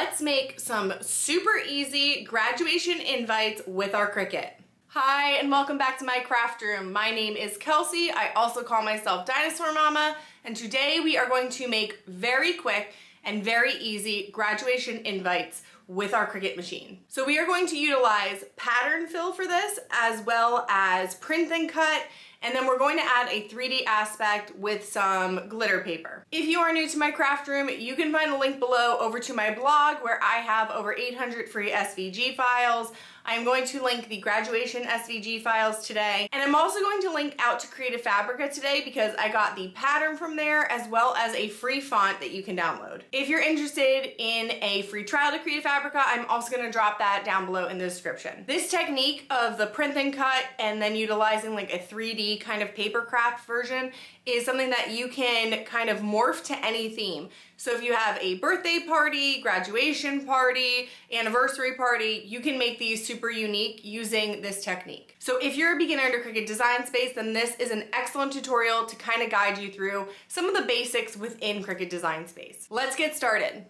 let's make some super easy graduation invites with our Cricut. Hi, and welcome back to my craft room. My name is Kelsey. I also call myself Dinosaur Mama, and today we are going to make very quick and very easy graduation invites with our Cricut machine. So we are going to utilize pattern fill for this, as well as print and cut, and then we're going to add a 3D aspect with some glitter paper. If you are new to my craft room, you can find a link below over to my blog where I have over 800 free SVG files. I'm going to link the graduation SVG files today, and I'm also going to link out to Creative Fabrica today because I got the pattern from there as well as a free font that you can download. If you're interested in a free trial to Creative Fabrica, I'm also going to drop that down below in the description. This technique of the print and cut and then utilizing like a 3D kind of paper craft version is something that you can kind of morph to any theme. So if you have a birthday party, graduation party, anniversary party, you can make these super unique using this technique. So if you're a beginner to Cricut Design Space, then this is an excellent tutorial to kind of guide you through some of the basics within Cricut Design Space. Let's get started.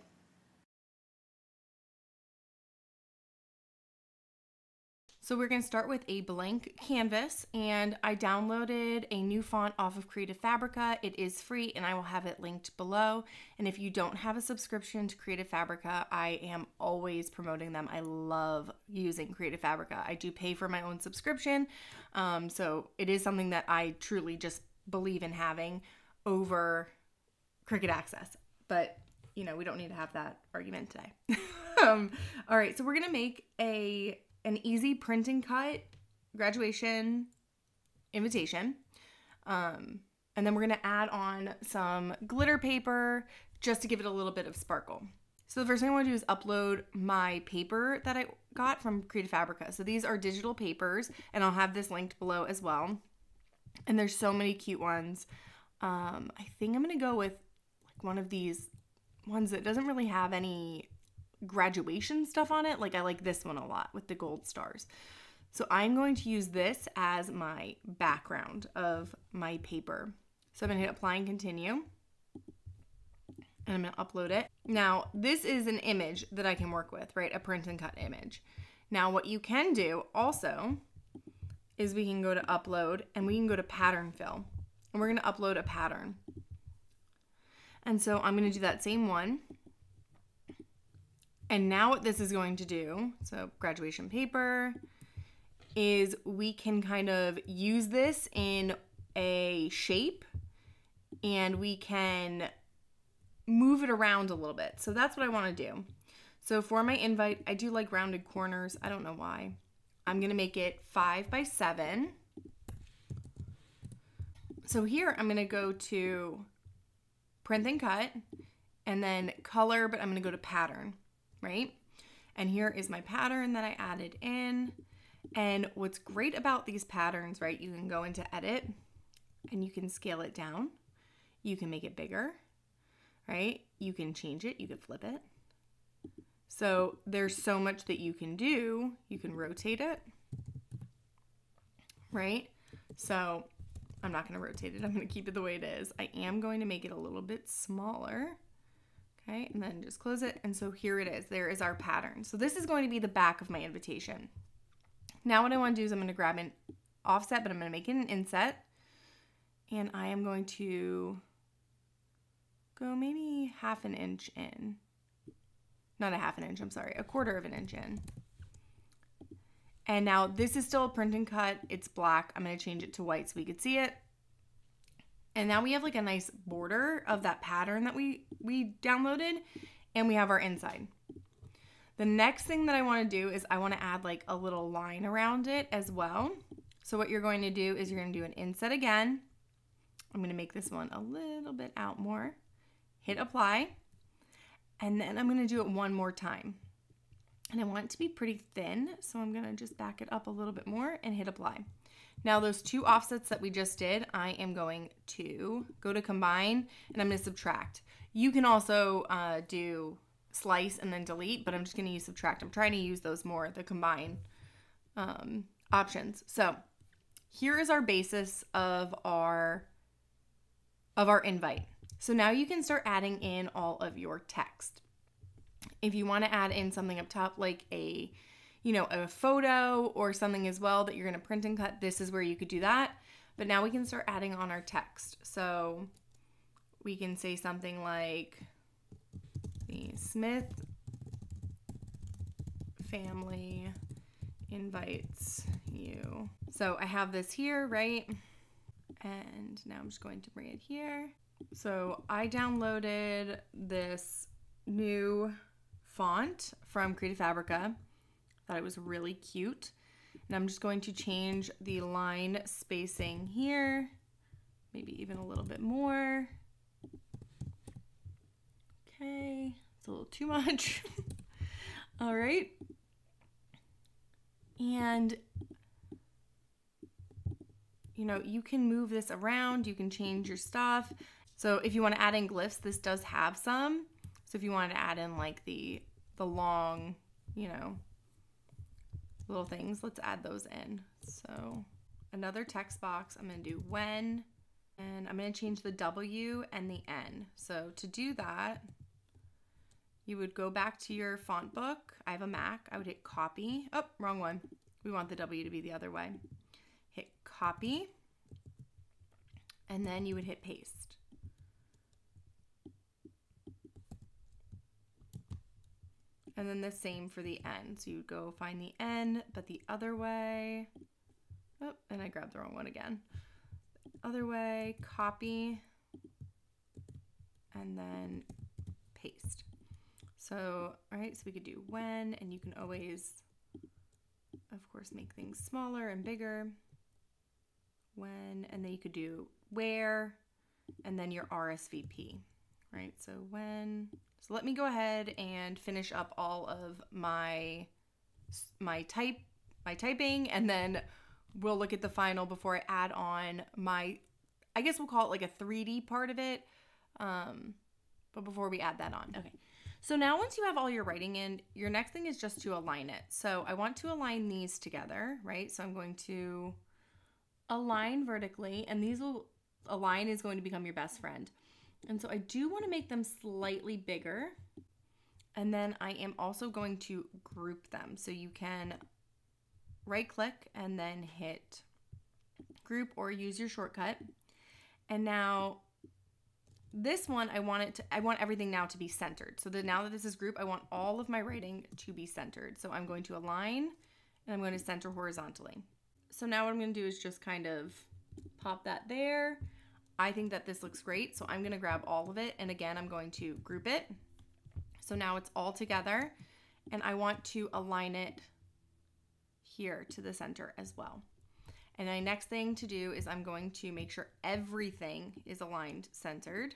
So we're going to start with a blank canvas, and I downloaded a new font off of Creative Fabrica. It is free and I will have it linked below. And if you don't have a subscription to Creative Fabrica, I am always promoting them. I love using Creative Fabrica. I do pay for my own subscription, so it is something that I truly just believe in having over Cricut Access. But you know, we don't need to have that argument today. All right, so we're going to make an easy print and cut graduation invitation. And then we're gonna add on some glitter paper just to give it a little bit of sparkle. So the first thing I wanna do is upload my paper that I got from Creative Fabrica. So these are digital papers, and I'll have this linked below as well. And there's so many cute ones. I think I'm gonna go with like one of these ones that doesn't really have any graduation stuff on it. Like I like this one a lot with the gold stars. So I'm going to use this as my background of my paper. So I'm going to hit apply and continue, and I'm going to upload it. Now this is an image that I can work with, right? A print and cut image. Now what you can do also is we can go to upload and we can go to pattern fill, and we're going to upload a pattern. And so I'm going to do that same one. And now what this is going to do, so graduation paper, is we can kind of use this in a shape and we can move it around a little bit. So that's what I want to do. So for my invite, I do like rounded corners. I don't know why. I'm going to make it 5 by 7. So here I'm going to go to print and cut and then color, but I'm going to go to pattern. Right? And here is my pattern that I added in. And what's great about these patterns, right? You can go into edit and you can scale it down. You can make it bigger, right? You can change it. You can flip it. So there's so much that you can do. You can rotate it, right? So I'm not going to rotate it. I'm going to keep it the way it is. I am going to make it a little bit smaller. Okay, and then just close it. And so here it is. There is our pattern. So this is going to be the back of my invitation. Now what I want to do is I'm going to grab an offset, but I'm going to make it an inset. And I am going to go maybe half an inch in. Not a half an inch, I'm sorry, a quarter of an inch in. And now this is still a print and cut. It's black. I'm going to change it to white so we could see it. And now we have like a nice border of that pattern that we downloaded, and we have our inside. The next thing that I want to do is I want to add like a little line around it as well. So what you're going to do is you're going to do an inset again. I'm going to make this one a little bit out more. Hit apply. And then I'm going to do it one more time. And I want it to be pretty thin, so I'm going to just back it up a little bit more and hit apply. Now those two offsets that we just did, I am going to go to combine and I'm going to subtract. You can also do slice and then delete, but I'm just going to use subtract. I'm trying to use those more, the combine options. So here is our basis of our invite. So now you can start adding in all of your text. If you want to add in something up top like a, you know, a photo or something as well that you're going to print and cut, this is where you could do that. But now we can start adding on our text. So we can say something like the Smith family invites you. So I have this here, right? And now I'm just going to bring it here. So I downloaded this new font from Cricut Fabrica. Thought it was really cute. And I'm just going to change the line spacing here, maybe even a little bit more. Okay, it's a little too much. All right. And you know, you can move this around, you can change your stuff. So if you want to add in glyphs, this does have some. So if you wanted to add in like the long, you know, little things, let's add those in. So another text box, I'm going to do when, and I'm going to change the W and the N. So to do that, you would go back to your font book. I have a Mac. I would hit copy. Oh, wrong one. We want the W to be the other way. Hit copy, and then you would hit paste. And then the same for the N. So you would go find the N, but the other way. Oh, and I grabbed the wrong one again. Other way, copy, and then paste. So, all right, so we could do when, and you can always, of course, make things smaller and bigger. When, and then you could do where, and then your RSVP, right? So when, so let me go ahead and finish up all of my typing, and then we'll look at the final before I add on my, I guess we'll call it like a 3D part of it, but before we add that on. Okay, so now once you have all your writing in, your next thing is just to align it. So I want to align these together, right? So I'm going to align vertically, and these will, align is going to become your best friend. And so I do want to make them slightly bigger. And then I am also going to group them. So you can right click and then hit group or use your shortcut. And now this one, I want everything now to be centered. So that now that this is group, I want all of my writing to be centered. So I'm going to align, and I'm going to center horizontally. So now what I'm going to do is just kind of pop that there. I think that this looks great, so I'm going to grab all of it, and again, I'm going to group it. So now it's all together, and I want to align it here to the center as well. And my next thing to do is I'm going to make sure everything is aligned centered,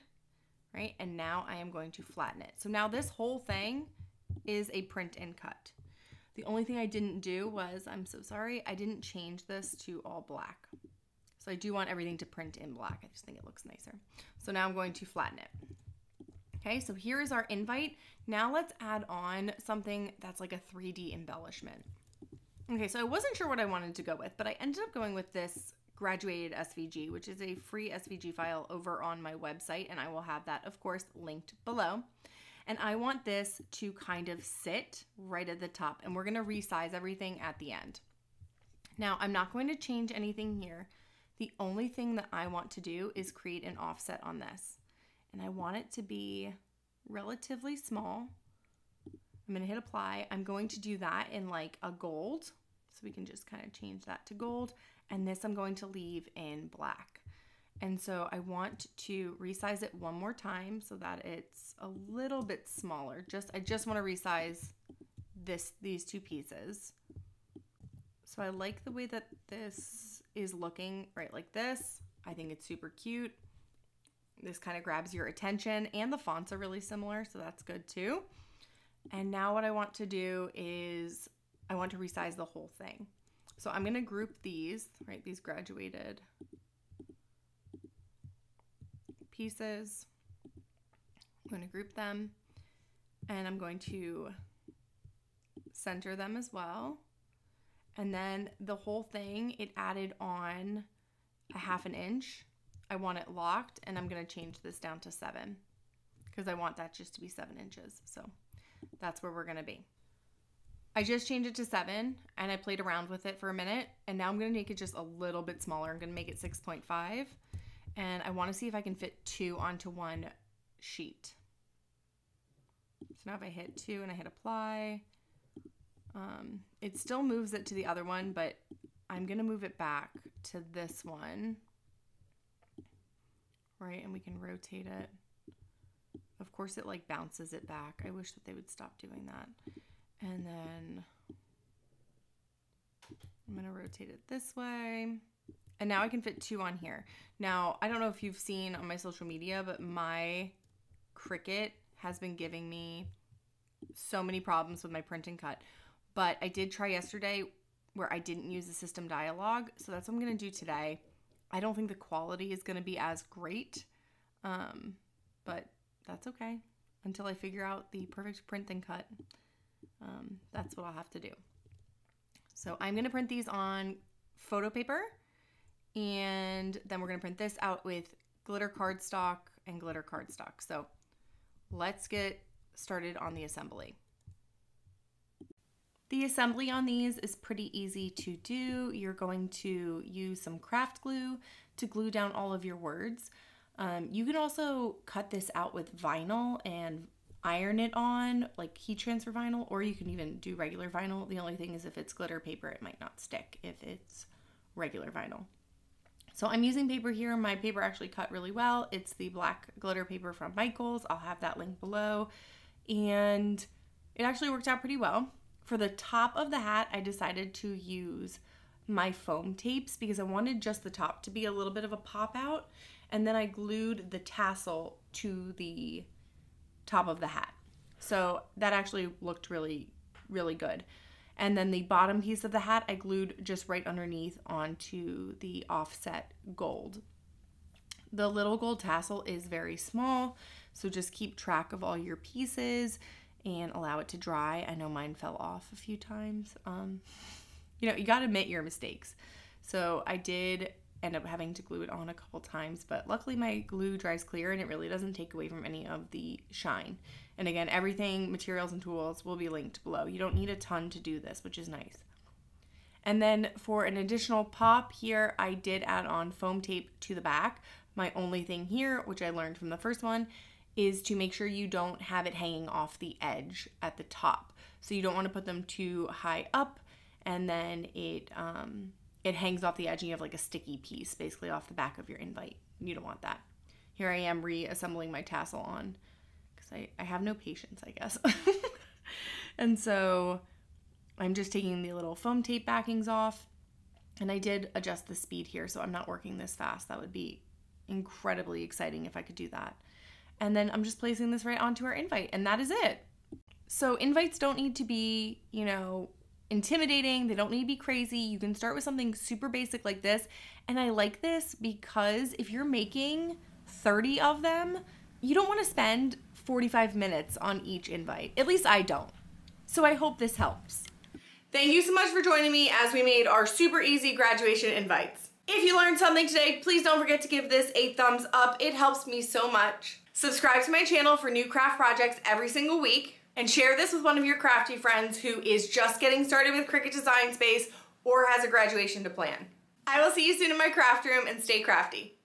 right? And now I am going to flatten it. So now this whole thing is a print and cut. The only thing I didn't do was, I'm so sorry, I didn't change this to all black. So I do want everything to print in black. I just think it looks nicer. So now I'm going to flatten it. Okay, so here is our invite. Now let's add on something that's like a 3D embellishment. Okay, so I wasn't sure what I wanted to go with, but I ended up going with this graduated SVG, which is a free SVG file over on my website, and I will have that, of course, linked below. And I want this to kind of sit right at the top, and we're going to resize everything at the end. Now, I'm not going to change anything here. The only thing that I want to do is create an offset on this, and I want it to be relatively small. I'm going to hit apply. I'm going to do that in like a gold, so we can just kind of change that to gold, and this I'm going to leave in black. And so I want to resize it one more time so that it's a little bit smaller. I just want to resize these two pieces. So I like the way that this is looking right like this. I think it's super cute. This kind of grabs your attention, and the fonts are really similar, so that's good too. And now what I want to do is I want to resize the whole thing. So I'm going to group these, right? These graduated pieces. I'm going to group them, and I'm going to center them as well. And then the whole thing, it added on a 1/2 inch. I want it locked, and I'm going to change this down to 7 because I want that just to be 7 inches. So that's where we're gonna be. I just changed it to 7 and I played around with it for a minute, and now I'm gonna make it just a little bit smaller. I'm gonna make it 6.5, and I wanna see if I can fit 2 onto one sheet. So now if I hit 2 and I hit apply, it still moves it to the other one, but I'm gonna move it back to this one, right? And we can rotate it. Of course it like bounces it back. I wish that they would stop doing that. And then I'm gonna rotate it this way. And now I can fit 2 on here. Now, I don't know if you've seen on my social media, but my Cricut has been giving me so many problems with my print and cut. But I did try yesterday where I didn't use the system dialog. So that's what I'm gonna do today. I don't think the quality is gonna be as great, but that's okay until I figure out the perfect print and cut. That's what I'll have to do. So I'm gonna print these on photo paper, and then we're gonna print this out with glitter cardstock and glitter cardstock. So let's get started on the assembly. The assembly on these is pretty easy to do. You're going to use some craft glue to glue down all of your words. You can also cut this out with vinyl and iron it on, like heat transfer vinyl, or you can even do regular vinyl. The only thing is if it's glitter paper, it might not stick if it's regular vinyl. So I'm using paper here. My paper actually cut really well. It's the black glitter paper from Michaels. I'll have that link below. And it actually worked out pretty well. For the top of the hat, I decided to use my foam tapes because I wanted just the top to be a little bit of a pop out. And then I glued the tassel to the top of the hat. So that actually looked really, really good. And then the bottom piece of the hat, I glued just right underneath onto the offset gold. The little gold tassel is very small, so just keep track of all your pieces and allow it to dry. I know mine fell off a few times. You know, you gotta admit your mistakes. So I did end up having to glue it on a couple times, but luckily my glue dries clear and it really doesn't take away from any of the shine. And again, everything, materials and tools will be linked below. You don't need a ton to do this, which is nice. And then for an additional pop here, I did add on foam tape to the back. My only thing here, which I learned from the first one, is to make sure you don't have it hanging off the edge at the top. So you don't want to put them too high up, and then it hangs off the edge and you have like a sticky piece basically off the back of your invite. You don't want that. Here I am reassembling my tassel on because I have no patience, I guess. And so I'm just taking the little foam tape backings off, and I did adjust the speed here so I'm not working this fast. That would be incredibly exciting if I could do that. And then I'm just placing this right onto our invite, and that is it. So invites don't need to be, you know, intimidating. They don't need to be crazy. You can start with something super basic like this. And I like this because if you're making 30 of them, you don't want to spend 45 minutes on each invite. At least I don't. So I hope this helps. Thank you so much for joining me as we made our super easy graduation invites. If you learned something today, please don't forget to give this a thumbs up. It helps me so much. Subscribe to my channel for new craft projects every single week. And share this with one of your crafty friends who is just getting started with Cricut Design Space or has a graduation to plan. I will see you soon in my craft room, and stay crafty.